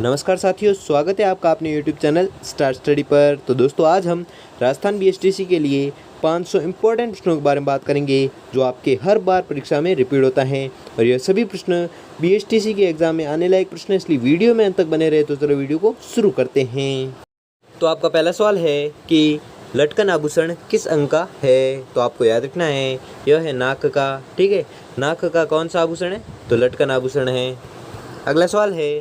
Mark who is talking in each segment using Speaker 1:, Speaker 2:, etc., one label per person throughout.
Speaker 1: नमस्कार साथियों, स्वागत है आपका अपने YouTube चैनल स्टार स्टडी पर। तो दोस्तों, आज हम राजस्थान बीएसटीसी के लिए 500 इम्पोर्टेंट प्रश्नों के बारे में बात करेंगे जो आपके हर बार परीक्षा में रिपीट होता है। और यह सभी प्रश्न बीएसटीसी के एग्जाम में आने लायक प्रश्न, इसलिए वीडियो में अंत तक बने रहे। तो चलो वीडियो को शुरू करते हैं। तो आपका पहला सवाल है कि लटकन आभूषण किस अंग का है? तो आपको याद रखना है, यह है नाक का। ठीक है, नाक का कौन सा आभूषण है? तो लटकन आभूषण है। अगला सवाल है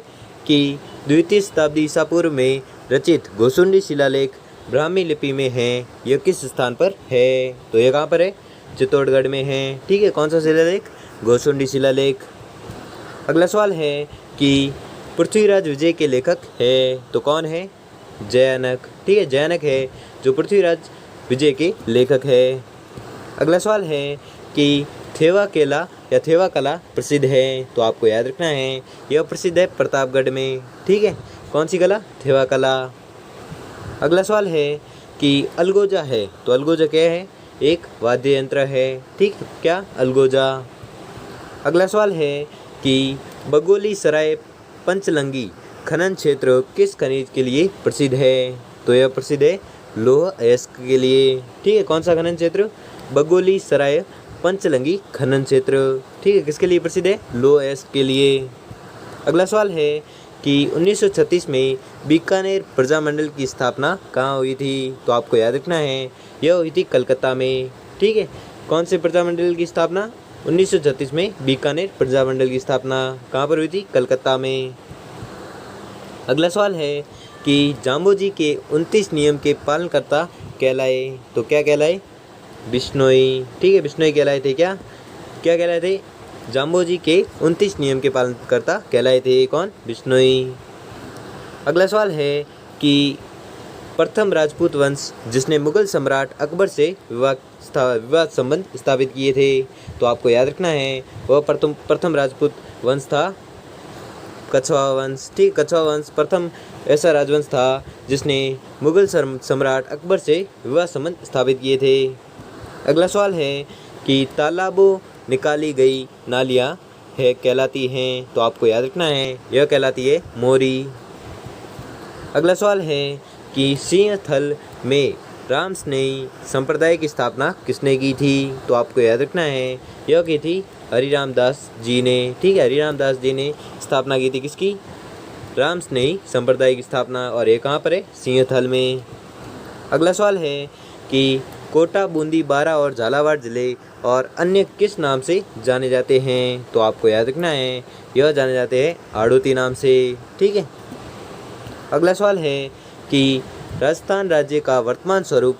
Speaker 1: कि द्वितीय शताब्दी ईसा पूर्व में रचित गोसुंडी शिलालेख ब्राह्मी लिपि में है, यह किस स्थान पर है? तो यह कहाँ पर है? चित्तौड़गढ़ में है। ठीक है, कौन सा शिलालेख? गोसुंडी शिलालेख। अगला सवाल है कि पृथ्वीराज विजय के लेखक है, तो कौन है? जयानक। ठीक है, जयानक है जो पृथ्वीराज विजय के लेखक है। अगला सवाल है कि थेवा केला या थेवा कला प्रसिद्ध है, तो आपको याद रखना है, यह प्रसिद्ध है प्रतापगढ़ में। ठीक है, कौन सी कला? थेवा कला। अगला सवाल है कि अलगोजा है, तो अलगोजा क्या है? एक वाद्य यंत्र है। ठीक है, क्या? अलगोजा। अगला सवाल है कि बगोली सराय पंचलंगी खनन क्षेत्र किस खनिज के लिए प्रसिद्ध है? तो यह प्रसिद्ध है लौह अयस्क के लिए। ठीक है, कौन सा खनन क्षेत्र? बगोली सराय पंचलंगी खनन क्षेत्र। ठीक है, किसके लिए प्रसिद्ध है? लौह अयस्क के लिए। अगला सवाल है कि 1936 में बीकानेर प्रजामंडल की स्थापना कहाँ हुई थी? तो आपको याद रखना है, यह हुई थी कलकत्ता में। ठीक है, कौन से प्रजामंडल की स्थापना? 1936 में बीकानेर प्रजामंडल की स्थापना कहाँ पर हुई थी? कलकत्ता में। अगला सवाल है कि जाम्बोजी के 29 नियम के पालनकर्ता कहलाए, तो क्या कहलाए? बिश्नोई। ठीक है, बिश्नोई कहलाए थे। क्या कहलाए थे? जाम्बोजी के 29 नियम के पालनकर्ता कहलाए थे। कौन? बिश्नोई। अगला सवाल है कि प्रथम राजपूत वंश जिसने मुगल सम्राट अकबर से विवाद संबंध स्थापित किए थे, तो आपको याद रखना है, वह प्रथम राजपूत वंश था कछवा वंश। ठीक, कछवा वंश प्रथम ऐसा राजवंश था जिसने मुगल सम्राट अकबर से विवाह संबंध स्थापित किए थे। अगला सवाल है कि तालाबों निकाली गई नालियाँ है कहलाती हैं, तो आपको याद रखना है, यह कहलाती है मोरी। अगला सवाल है कि सिंहथल में रामस्नेही संप्रदाय की स्थापना किसने की थी? तो आपको याद रखना है, यह की थी हरिराम दास जी ने। ठीक है, हरिराम दास जी ने स्थापना की थी किसकी? रामस्नेही संप्रदाय की स्थापना। और ये कहाँ पर है? सिंहथल में। अगला सवाल है कि कोटा, बूंदी, बारा और झालावाड़ जिले और अन्य किस नाम से जाने जाते हैं? तो आपको याद रखना है, यह जाने जाते हैं आड़ोती नाम से। ठीक है। अगला सवाल है कि राजस्थान राज्य का वर्तमान स्वरूप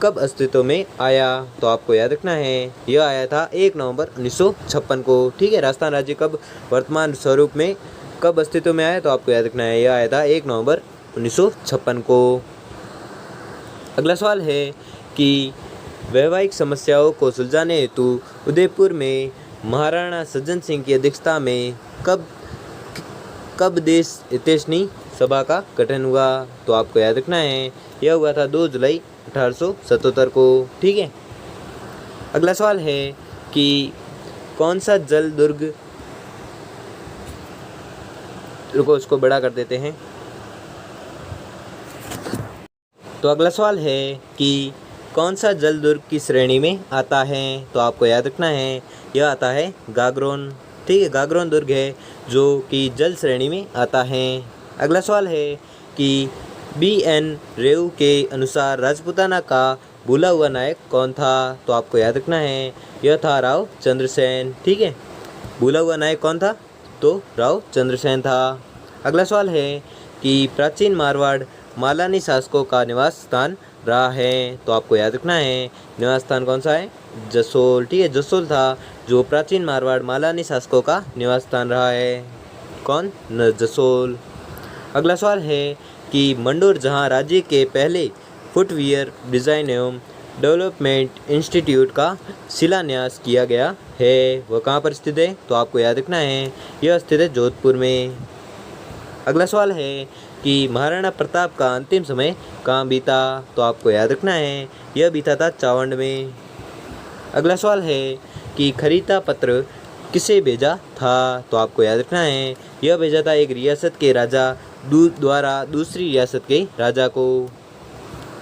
Speaker 1: कब अस्तित्व में आया? तो आपको याद रखना है, यह आया था 1 नवंबर 1956 को। ठीक है, राजस्थान राज्य कब वर्तमान स्वरूप में कब अस्तित्व में आया? तो आपको याद रखना है, यह आया था 1 नवंबर 1956 को। अगला सवाल है कि वैवाहिक समस्याओं को सुलझाने हेतु उदयपुर में महाराणा सज्जन सिंह की अध्यक्षता में कब देश हितैषणी सभा का गठन हुआ? तो आपको याद रखना है, यह हुआ था 2 जुलाई 1877 को। ठीक है। अगला सवाल है कि कौन सा जल दुर्ग, रुको इसको बड़ा कर देते हैं। तो अगला सवाल है कि कौन सा जल दुर्ग की श्रेणी में आता है? तो आपको याद रखना है, यह आता है गागरोन। ठीक है, गागरोन दुर्ग है जो कि जल श्रेणी में आता है। अगला सवाल है कि BN रेऊ के अनुसार राजपूताना का भूला हुआ नायक कौन था? तो आपको याद रखना है, यह था राव चंद्रसेन। ठीक है, भूला हुआ नायक कौन था? तो राव चंद्रसेन था। अगला सवाल है कि प्राचीन मारवाड़ मालानी शासकों का निवास स्थान रहा है, तो आपको याद रखना है, निवास स्थान कौन सा है? जसोल। ठीक है, जसोल था जो प्राचीन मारवाड़ मालानी शासकों का निवास स्थान रहा है। कौन? जसोल। अगला सवाल है कि मंडोर जहां राज्य के पहले फुटवियर डिज़ाइन एवं डेवलपमेंट इंस्टीट्यूट का शिलान्यास किया गया है, वह कहाँ पर स्थित है? तो आपको याद रखना है, यह स्थित है जोधपुर में। अगला सवाल है कि महाराणा प्रताप का अंतिम समय कहाँ बीता? तो आपको याद रखना है, यह बीता था चावंड में। अगला सवाल है कि खरीदा पत्र किसे भेजा था? तो आपको याद रखना है, यह भेजा था एक रियासत के राजा द्वारा दूसरी रियासत के राजा को।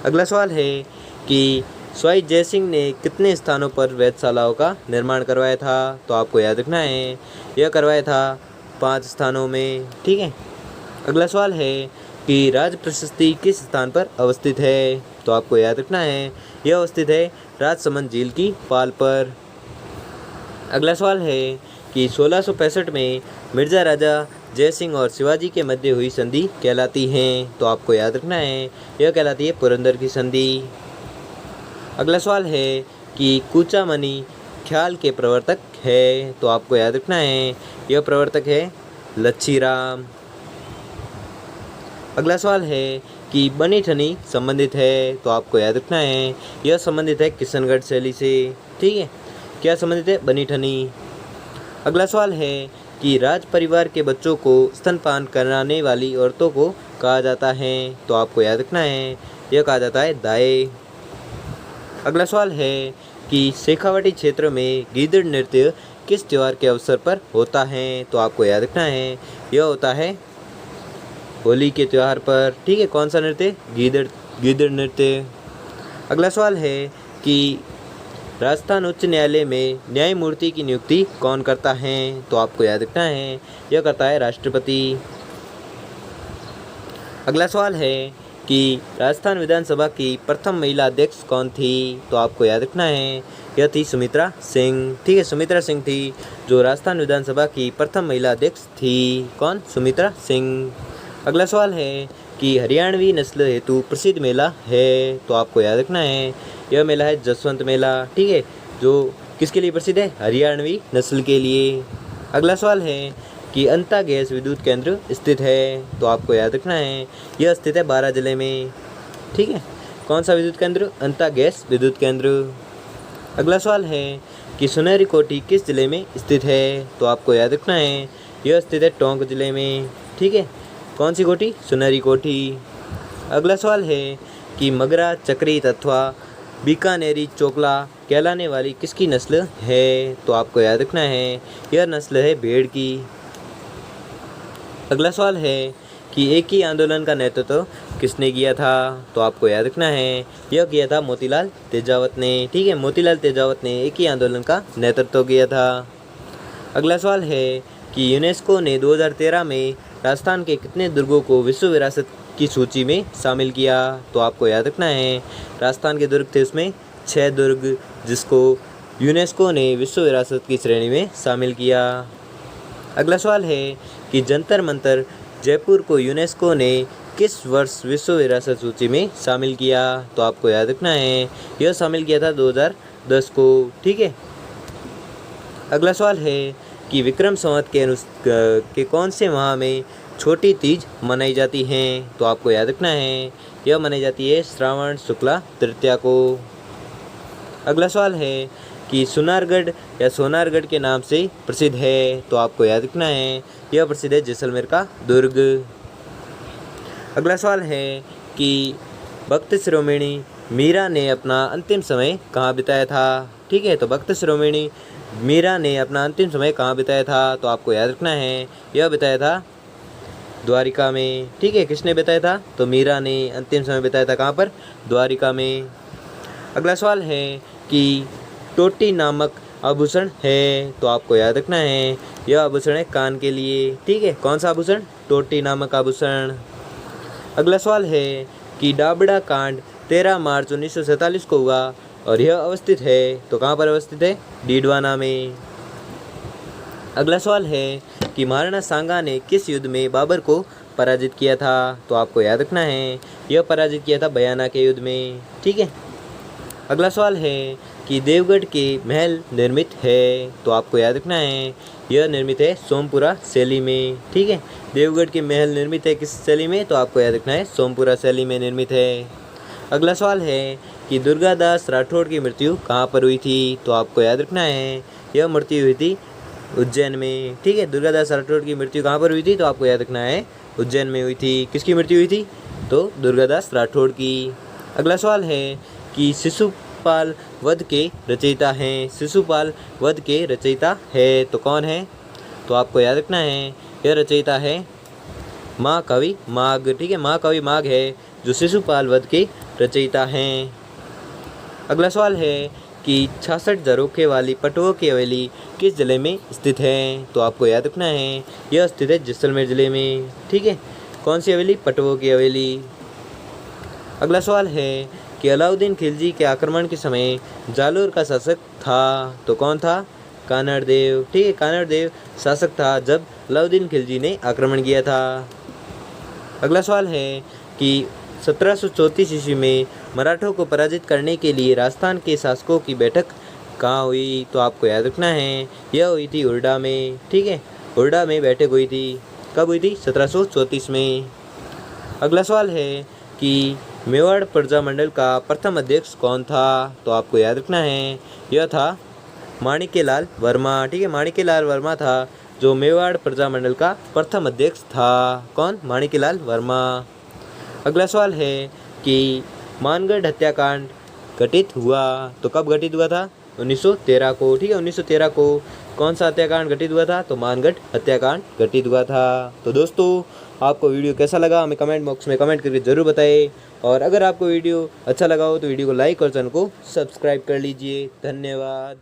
Speaker 1: अगला सवाल है कि स्वाई जयसिंह ने कितने स्थानों पर वेधशालाओं का निर्माण करवाया था, तो आपको याद रखना है यह करवाया था 5 स्थानों में। ठीक है। अगला सवाल है कि राज प्रशस्ति किस स्थान पर अवस्थित है, तो आपको याद रखना है यह अवस्थित है राजसमंद झील की पाल पर। अगला सवाल है कि 1665 में मिर्जा राजा जयसिंह और शिवाजी के मध्य हुई संधि कहलाती हैं, तो आपको याद रखना है यह कहलाती है पुरंदर की संधि। अगला सवाल है कि कूचामणि ख्याल के प्रवर्तक है, तो आपको याद रखना है यह प्रवर्तक है लच्छीराम। अगला सवाल है कि बनी ठनी संबंधित है, तो आपको याद रखना है यह संबंधित है किशनगढ़ शैली से। ठीक है। क्या संबंधित है? बनी ठनी। अगला सवाल है कि राज परिवार के बच्चों को स्तनपान कराने वाली औरतों को कहा जाता है, तो आपको याद रखना है यह कहा जाता है दाई। अगला सवाल है कि शेखावाटी क्षेत्र में गीदड़ नृत्य किस त्यौहार के अवसर पर होता है, तो आपको याद रखना है यह होता है होली के त्यौहार पर। ठीक है। कौन सा नृत्य? गीदड़ नृत्य। अगला सवाल है कि राजस्थान उच्च न्यायालय में न्यायमूर्ति की नियुक्ति कौन करता है, तो आपको याद रखना है यह करता है राष्ट्रपति। अगला सवाल है कि राजस्थान विधानसभा की प्रथम महिला अध्यक्ष कौन थी, तो आपको याद रखना है यह थी सुमित्रा सिंह। ठीक है। सुमित्रा सिंह थी जो राजस्थान विधानसभा की प्रथम महिला अध्यक्ष थी। कौन? सुमित्रा सिंह। अगला सवाल है कि हरियाणवी नस्ल हेतु प्रसिद्ध मेला है, तो आपको याद रखना है यह मेला है जसवंत मेला। ठीक है। जो किसके लिए प्रसिद्ध है? हरियाणवी नस्ल के लिए। अगला सवाल है कि अंता गैस विद्युत केंद्र स्थित है, तो आपको याद रखना है यह स्थित है बारां जिले में। ठीक है। कौन सा विद्युत केंद्र? अंता गैस विद्युत केंद्र। अगला सवाल है कि सुनहरी कोठी किस जिले में स्थित है, तो आपको याद रखना है यह स्थित है टोंक जिले में। ठीक है। कौन सी कोठी? सुनहरी कोठी। अगला सवाल है कि मगरा चक्रीत अथवा बीकानेरी चोकला कहलाने वाली किसकी नस्ल है, तो आपको याद रखना है यह नस्ल है भेड़ की। अगला सवाल है कि एक ही आंदोलन का नेतृत्व किसने किया था, तो आपको याद रखना है यह किया था मोतीलाल तेजावत ने। ठीक है। मोतीलाल तेजावत ने एक ही आंदोलन का नेतृत्व किया था। अगला सवाल है कि यूनेस्को ने 2013 में राजस्थान के कितने दुर्गों को विश्व विरासत की सूची में शामिल किया, तो आपको याद रखना है राजस्थान के दुर्ग थे उसमें 6 दुर्ग जिसको यूनेस्को ने विश्व विरासत की श्रेणी में शामिल किया। अगला सवाल है कि जंतर मंतर जयपुर को यूनेस्को ने किस वर्ष विश्व विरासत सूची में शामिल किया, तो आपको याद रखना है यह शामिल किया था 2010 को। ठीक है। अगला सवाल है कि विक्रम संवत के कौन से माह में छोटी तीज मनाई जाती हैं, तो आपको याद रखना है यह मनाई जाती है श्रावण शुक्ला तृतीया को। अगला सवाल है कि सुनारगढ़ या सोनारगढ़ के नाम से प्रसिद्ध है, तो आपको याद रखना है यह प्रसिद्ध है जैसलमेर का दुर्ग। अगला सवाल है कि भक्त शिरोमणि मीरा ने अपना अंतिम समय कहाँ बिताया था। ठीक है। तो भक्त शिरोमणि मीरा ने अपना अंतिम समय कहाँ बिताया था, तो आपको याद रखना है यह बिताया था द्वारिका में। ठीक है। किसने बिताया था? तो मीरा ने अंतिम समय बिताया था कहाँ पर? द्वारिका में। अगला सवाल है कि टोटी नामक आभूषण है, तो आपको याद रखना है यह आभूषण है कान के लिए। ठीक है। कौन सा आभूषण? टोटी नामक आभूषण। अगला सवाल है कि डाबड़ा कांड 13 मार्च 1947 को हुआ और यह अवस्थित है, तो कहाँ पर अवस्थित है? डीडवाना में। अगला सवाल है कि महाराणा सांगा ने किस युद्ध में बाबर को पराजित किया था, तो आपको याद रखना है यह पराजित किया था बयाना के युद्ध में। ठीक है। अगला सवाल है कि देवगढ़ के महल निर्मित है, तो आपको याद रखना है यह निर्मित है सोमपुरा शैली में। ठीक है। देवगढ़ के महल निर्मित है किस शैली में, तो आपको याद रखना है सोमपुरा शैली में निर्मित है। अगला सवाल है कि दुर्गादास राठौड़ की मृत्यु कहाँ पर हुई थी, तो आपको याद रखना है यह मृत्यु हुई थी उज्जैन में। ठीक है। दुर्गादास राठौड़ की मृत्यु कहाँ पर हुई थी, तो आपको याद रखना है उज्जैन में हुई थी। किसकी मृत्यु हुई थी? तो दुर्गादास राठौड़ की। अगला सवाल है कि शिशुपाल वध के रचयिता हैं। शिशुपाल वध के रचयिता है तो कौन है, तो आपको याद रखना है यह रचयिता है महाकवि माघ, ठीक है, महाकवि माघ है जो शिशुपाल वध के रचयिता हैं। अगला सवाल है कि 66 झरोखे वाली पटुआ की हवेली किस जिले में स्थित है? तो आपको याद रखना है यह स्थित है जैसलमेर जिले में, ठीक है। कौन सी हवेली? पटुआ की हवेली। अगला सवाल है कि अलाउद्दीन खिलजी के आक्रमण के समय जालोर का शासक था, तो कौन था? कानड़ देव, ठीक है, कानड़ देव शासक था जब अलाउद्दीन खिलजी ने आक्रमण किया था। अगला सवाल है कि 1734 ईस्वी में मराठों को पराजित करने के लिए राजस्थान के शासकों की बैठक कहाँ हुई? तो आपको याद रखना है यह हुई थी हुरडा में, ठीक है, हुरडा में बैठक हुई थी। कब हुई थी? 1734 में। अगला सवाल है कि मेवाड़ प्रजामंडल का प्रथम अध्यक्ष कौन था? तो आपको याद रखना है यह था माणिक्यलाल वर्मा, ठीक है, माणिक्यलाल वर्मा था जो मेवाड़ प्रजामंडल का प्रथम अध्यक्ष था। कौन? माणिक्यलाल वर्मा। अगला सवाल है कि मानगढ़ हत्याकांड घटित हुआ, तो कब घटित हुआ था? 1913 को, ठीक है, 1913 को। कौन सा हत्याकांड घटित हुआ था? तो मानगढ़ हत्याकांड घटित हुआ था। तो दोस्तों आपको वीडियो कैसा लगा हमें कमेंट बॉक्स में कमेंट करके ज़रूर बताएं, और अगर आपको वीडियो अच्छा लगा हो तो वीडियो को लाइक और चैनल को सब्सक्राइब कर लीजिए। धन्यवाद।